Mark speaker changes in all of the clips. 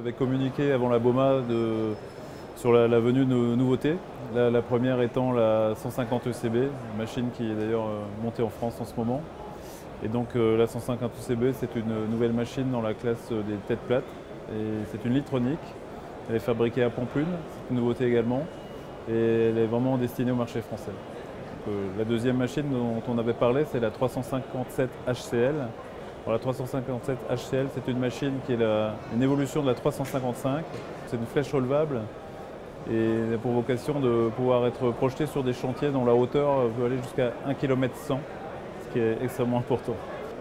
Speaker 1: avait communiqué avant la BOMA sur la venue de nouveautés. La première étant la 150 ECB, une machine qui est d'ailleurs montée en France en ce moment. Et donc la 150 ECB, c'est une nouvelle machine dans la classe des têtes plates. Et c'est une litronique. Elle est fabriquée à Pampelune, c'est une nouveauté également. Et elle est vraiment destinée au marché français. Donc, la deuxième machine dont on avait parlé, c'est la 357 HCL. Alors, la 357 HCL, c'est une machine qui est une évolution de la 355. C'est une flèche relevable et elle a pour vocation de pouvoir être projetée sur des chantiers dont la hauteur peut aller jusqu'à 1,1 km, ce qui est extrêmement important.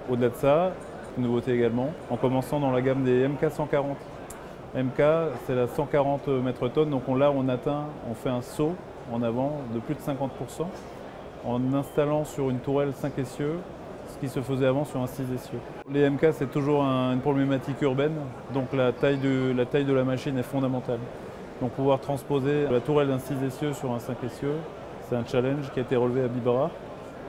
Speaker 1: Au-delà de ça, une nouveauté également, en commençant dans la gamme des MK 140. MK, c'est la 140 mètres-tonnes, donc on fait un saut en avant de plus de 50% en installant sur une tourelle 5 essieux ce qui se faisait avant sur un 6 essieux. Les MK, c'est toujours une problématique urbaine, donc la taille de la machine est fondamentale. Donc pouvoir transposer la tourelle d'un 6 essieux sur un 5 essieux, c'est un challenge qui a été relevé à Bibarra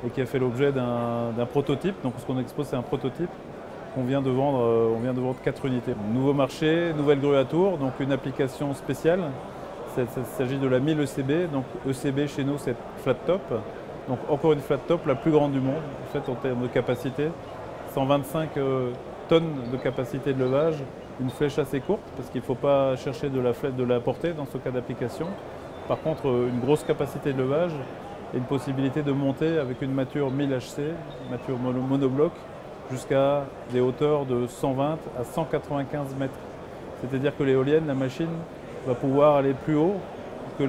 Speaker 1: et qui a fait l'objet d'un prototype. Donc ce qu'on expose, c'est un prototype. On vient de vendre 4 unités. Nouveau marché, nouvelle grue à tour, donc une application spéciale. Il s'agit de la 1000 ECB. Donc ECB chez nous, c'est flat top. Donc encore une flat top, la plus grande du monde en fait en termes de capacité. 125 tonnes de capacité de levage, une flèche assez courte parce qu'il ne faut pas chercher de la portée dans ce cas d'application. Par contre, une grosse capacité de levage et une possibilité de monter avec une mâture 1000 HC, mâture monobloc, jusqu'à des hauteurs de 120 à 195 mètres. C'est-à-dire que l'éolienne, la machine, va pouvoir aller plus haut que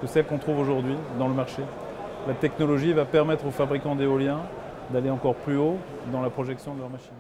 Speaker 1: celles qu'on trouve aujourd'hui dans le marché. La technologie va permettre aux fabricants d'éoliens d'aller encore plus haut dans la projection de leur machine.